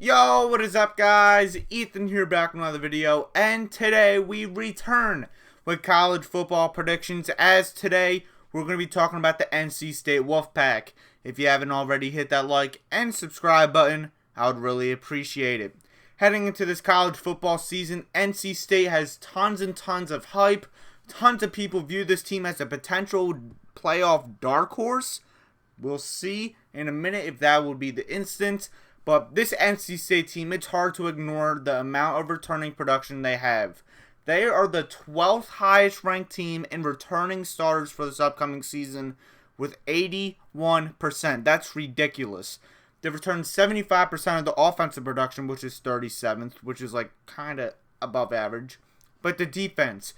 Yo, what is up guys? Ethan here back with another video, and today we return with college football predictions, as today we're going to be talking about the NC State Wolfpack. If you haven't already, hit that like and subscribe button, I would really appreciate it. Heading into this college football season, NC State has tons and tons of hype. Tons of people view this team as a potential playoff dark horse. We'll see in a minute if that will be the instance. But this NC State team, it's hard to ignore the amount of returning production they have. They are the 12th highest ranked team in returning starters for this upcoming season with 81%. That's ridiculous. They've returned 75% of the offensive production, which is 37th, which is like kind of above average. But the defense,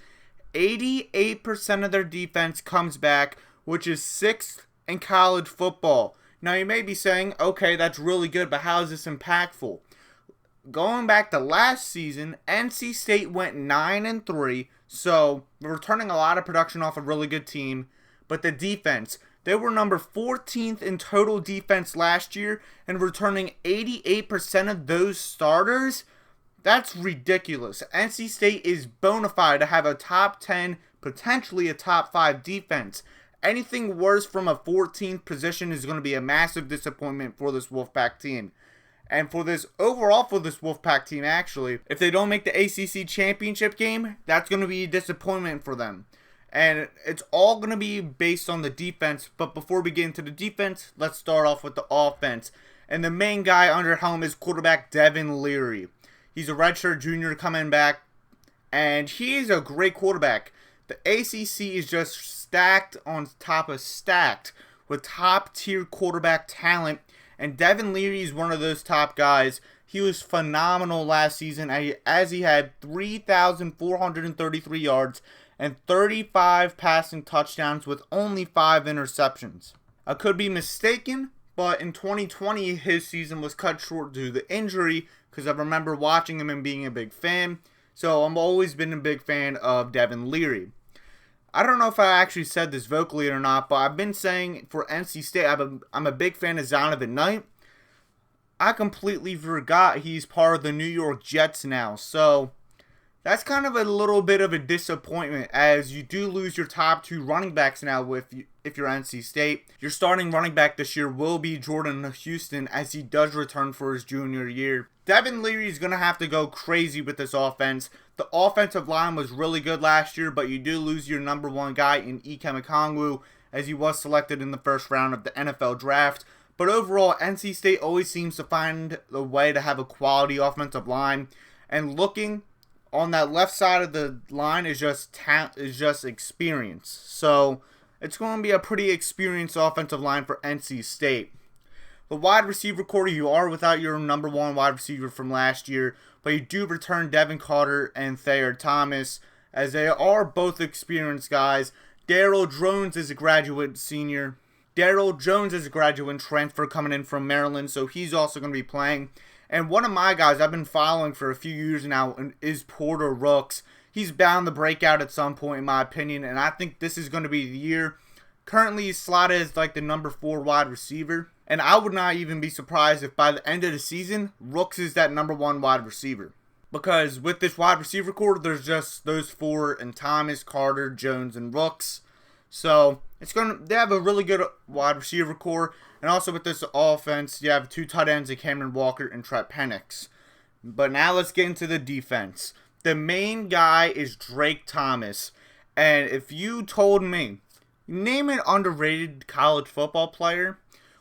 88% of their defense comes back, which is 6th in college football. Now, you may be saying, okay, that's really good, but how is this impactful? Going back to last season, NC State went 9-3, so they're returning a lot of production off a really good team. But the defense, they were number 14th in total defense last year, and returning 88% of those starters. That's ridiculous. NC State is bona fide to have a top 10, potentially a top 5 defense. Anything worse from a 14th position is going to be a massive disappointment for this Wolfpack team. And for this Wolfpack team, actually, if they don't make the ACC championship game, that's going to be a disappointment for them. And it's all going to be based on the defense. But before we get into the defense, let's start off with the offense. And the main guy under helm is quarterback Devin Leary. He's a redshirt junior coming back, and he's a great quarterback. The ACC is just stacked on top of stacked with top-tier quarterback talent, and Devin Leary is one of those top guys. He was phenomenal last season as he had 3,433 yards and 35 passing touchdowns with only 5 interceptions. I could be mistaken, but in 2020 his season was cut short due to injury, because I remember watching him and being a big fan. So I've always been a big fan of Devin Leary. I don't know if I actually said this vocally or not, but I've been saying for NC State, I'm a big fan of Zonovan Knight. I completely forgot he's part of the New York Jets now. So that's kind of a little bit of a disappointment, as you do lose your top 2 running backs now if you're NC State. Your starting running back this year will be Jordan Houston, as he does return for his junior year. Devin Leary is going to have to go crazy with this offense. The offensive line was really good last year, but you do lose your number 1 guy in Ikem Okongwu, as he was selected in the first round of the NFL draft. But overall, NC State always seems to find a way to have a quality offensive line. And looking on that left side of the line is just experience. So it's going to be a pretty experienced offensive line for NC State. The wide receiver core, you are without your number 1 wide receiver from last year, but you do return Devin Carter and Thayer Thomas, as they are both experienced guys. Daryl Jones is a graduate senior. Daryl Jones is a graduate transfer coming in from Maryland, so he's also going to be playing. And one of my guys I've been following for a few years now is Porter Rooks. He's bound to break out at some point, in my opinion, and I think this is going to be the year. Currently, he's slotted as like the number 4 wide receiver. And I would not even be surprised if by the end of the season, Rooks is that number 1 wide receiver. Because with this wide receiver core, there's just those 4 and Thomas, Carter, Jones, and Rooks. So they have a really good wide receiver core. And also with this offense, you have 2 tight ends in Cameron Walker and Trent Penix. But now let's get into the defense. The main guy is Drake Thomas. And if you told me, name an underrated college football player,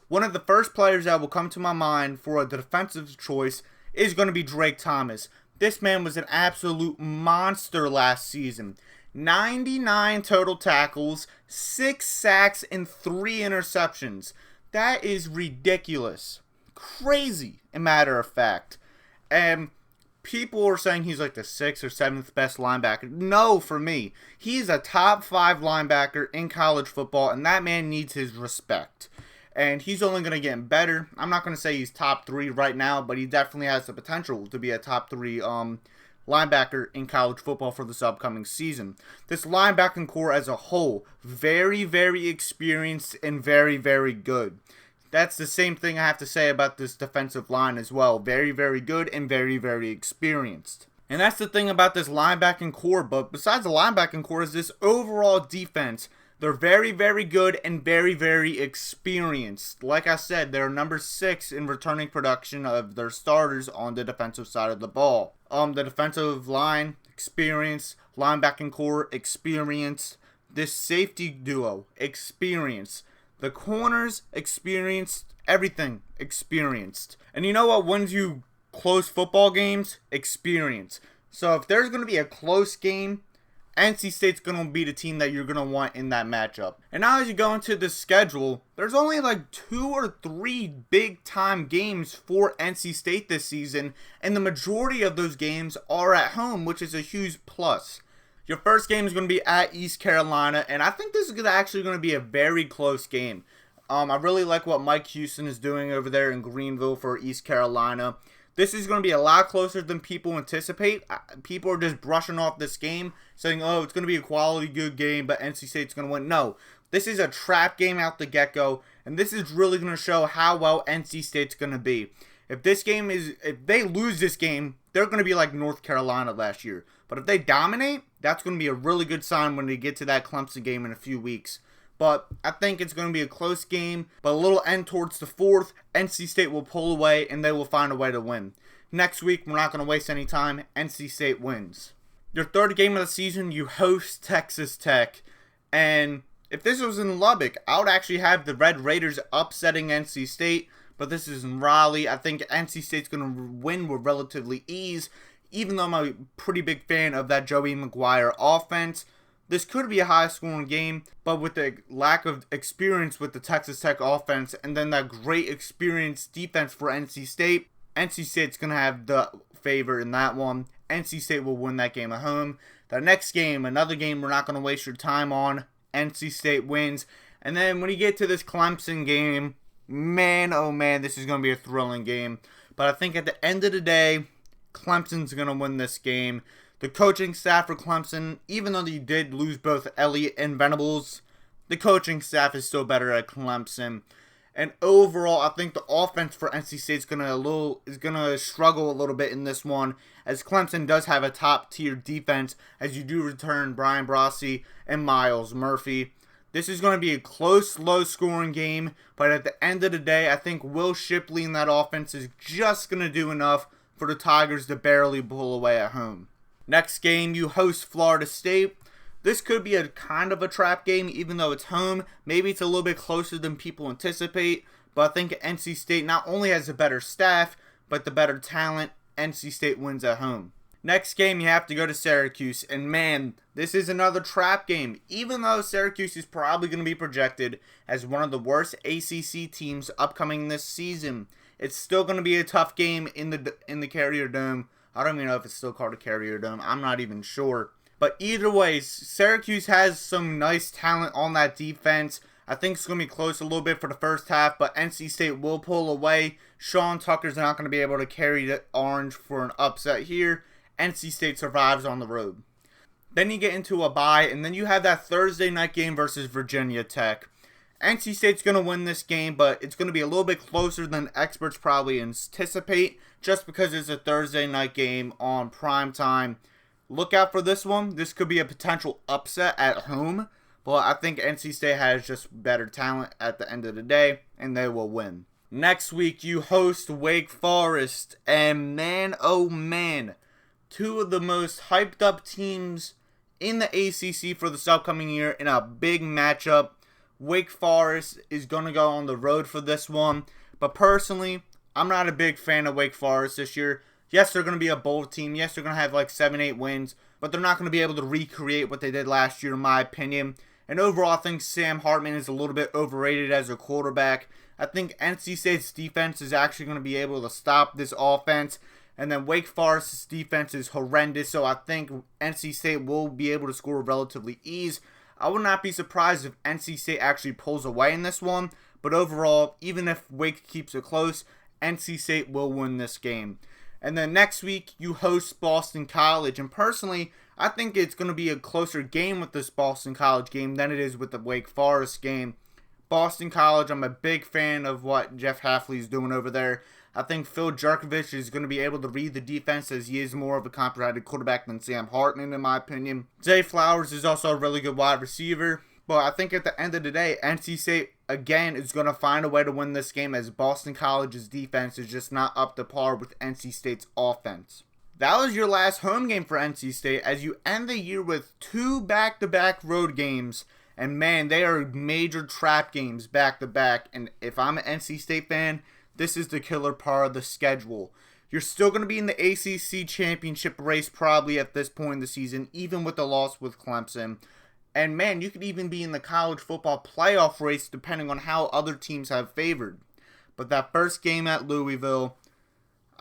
one of the first players that will come to my mind for a defensive choice is going to be Drake Thomas. This man was an absolute monster last season. 99 total tackles, 6 sacks, and 3 interceptions. That is ridiculous. Crazy, a matter of fact. And people are saying he's like the 6th or 7th best linebacker. No, for me. He's a top 5 linebacker in college football, and that man needs his respect. And he's only going to get better. I'm not going to say he's top 3 right now, but he definitely has the potential to be a top 3 linebacker in college football for this upcoming season. This linebacking core as a whole, very, very experienced and very, very good. That's the same thing I have to say about this defensive line as well. Very, very good and very, very experienced. And that's the thing about this linebacking core. But besides the linebacking core is this overall defense. They're very, very good and very, very experienced. Like I said, they're number 6 in returning production of their starters on the defensive side of the ball. The defensive line, experienced. Linebacking core, experienced. This safety duo, experienced. The corners, experienced. Everything, experienced. And you know what wins you close football games? Experience. So if there's going to be a close game, NC State's going to be the team that you're going to want in that matchup. And now as you go into the schedule, there's only like 2 or 3 big time games for NC State this season, and the majority of those games are at home, which is a huge plus. Your first game is going to be at East Carolina, and I think this is actually going to be a very close game. I really like what Mike Houston is doing over there in Greenville for East Carolina. This is going to be a lot closer than people anticipate. People are just brushing off this game, saying, oh, it's going to be a quality, good game, but NC State's going to win. No, this is a trap game out the get-go, and this is really going to show how well NC State's going to be. If they lose this game, they're going to be like North Carolina last year. But if they dominate, that's going to be a really good sign when they get to that Clemson game in a few weeks. But I think it's going to be a close game, but a little end towards the 4th. NC State will pull away, and they will find a way to win. Next week, we're not going to waste any time. NC State wins. Your third game of the season, you host Texas Tech. And if this was in Lubbock, I would actually have the Red Raiders upsetting NC State. But this is in Raleigh. I think NC State's going to win with relatively ease, even though I'm a pretty big fan of that Joey McGuire offense. This could be a high-scoring game, but with the lack of experience with the Texas Tech offense and then that great experienced defense for NC State's going to have the favor in that one. NC State will win that game at home. The next game, another game we're not going to waste your time on, NC State wins. And then when you get to this Clemson game, man, oh man, this is going to be a thrilling game. But I think at the end of the day, Clemson's going to win this game. The coaching staff for Clemson, even though you did lose both Elliott and Venables, the coaching staff is still better at Clemson. And overall, I think the offense for NC State is gonna struggle a little bit in this one, as Clemson does have a top-tier defense, as you do return Brian Brossi and Miles Murphy. This is going to be a close, low-scoring game, but at the end of the day, I think Will Shipley in that offense is just going to do enough for the Tigers to barely pull away at home. Next game, you host Florida State. This could be a kind of a trap game, even though it's home. Maybe it's a little bit closer than people anticipate, but I think NC State not only has a better staff, but the better talent. NC State wins at home. Next game, you have to go to Syracuse, and man, this is another trap game. Even though Syracuse is probably going to be projected as one of the worst ACC teams upcoming this season, it's still going to be a tough game in the Carrier Dome. I don't even know if it's still called a Carrier Dome. I'm not even sure. But either way, Syracuse has some nice talent on that defense. I think it's going to be close a little bit for the first half, but NC State will pull away. Sean Tucker's not going to be able to carry the Orange for an upset here. NC State survives on the road. Then you get into a bye, and then you have that Thursday night game versus Virginia Tech. NC State's going to win this game, but it's going to be a little bit closer than experts probably anticipate, just because it's a Thursday night game on prime time. Look out for this one. This could be a potential upset at home, but I think NC State has just better talent at the end of the day, and they will win. Next week, you host Wake Forest, and man, oh man, two of the most hyped up teams in the ACC for this upcoming year in a big matchup. Wake Forest is going to go on the road for this one, but personally, I'm not a big fan of Wake Forest this year. Yes, they're going to be a bowl team. Yes, they're going to have like 7-8 wins, but they're not going to be able to recreate what they did last year, in my opinion. And overall, I think Sam Hartman is a little bit overrated as a quarterback. I think NC State's defense is actually going to be able to stop this offense. And then Wake Forest's defense is horrendous, so I think NC State will be able to score relatively ease. I would not be surprised if NC State actually pulls away in this one. But overall, even if Wake keeps it close, NC State will win this game. And then next week, you host Boston College. And personally, I think it's going to be a closer game with this Boston College game than it is with the Wake Forest game. Boston College, I'm a big fan of what Jeff Hafley's doing over there. I think Phil Jurkovich is going to be able to read the defense as he is more of a competent quarterback than Sam Hartman, in my opinion. Zay Flowers is also a really good wide receiver. But I think at the end of the day, NC State, again, is going to find a way to win this game as Boston College's defense is just not up to par with NC State's offense. That was your last home game for NC State as you end the year with 2 back-to-back road games. And man, they are major trap games back-to-back. And if I'm an NC State fan, this is the killer part of the schedule. You're still going to be in the ACC championship race probably at this point in the season, even with the loss with Clemson. And man, you could even be in the college football playoff race depending on how other teams have favored. But that first game at Louisville,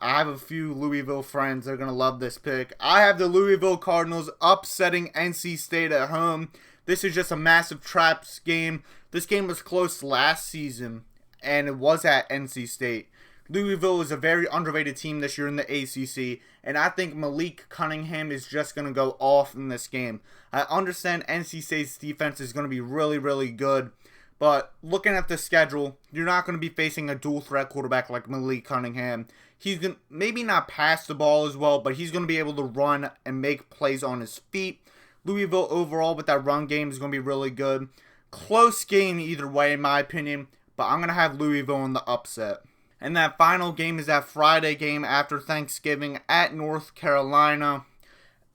I have a few Louisville friends that are going to love this pick. I have the Louisville Cardinals upsetting NC State at home. This is just a massive traps game. This game was close last season, and it was at NC State. Louisville is a very underrated team this year in the ACC, and I think Malik Cunningham is just going to go off in this game. I understand NC State's defense is going to be really, really good, but looking at the schedule, you're not going to be facing a dual-threat quarterback like Malik Cunningham. He's going to maybe not pass the ball as well, but he's going to be able to run and make plays on his feet. Louisville overall with that run game is going to be really good. Close game either way, in my opinion, but I'm going to have Louisville in the upset. And that final game is that Friday game after Thanksgiving at North Carolina.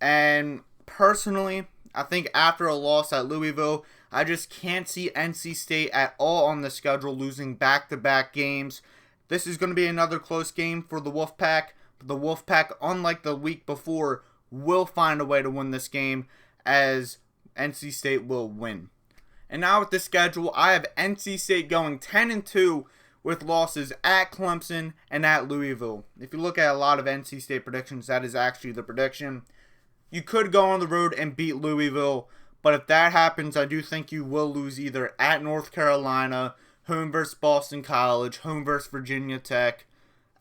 And personally, I think after a loss at Louisville, I just can't see NC State at all on the schedule losing back-to-back games. This is going to be another close game for the Wolfpack. But the Wolfpack, unlike the week before, will find a way to win this game as NC State will win. And now with the schedule, I have NC State going 10-2 with losses at Clemson and at Louisville. If you look at a lot of NC State predictions, that is actually the prediction. You could go on the road and beat Louisville, but if that happens, I do think you will lose either at North Carolina, home versus Boston College, home versus Virginia Tech,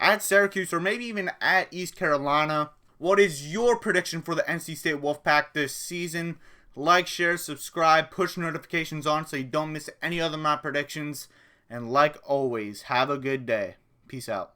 at Syracuse, or maybe even at East Carolina. What is your prediction for the NC State Wolfpack this season? Like, share, subscribe, push notifications on so you don't miss any other of my predictions. And like always, have a good day. Peace out.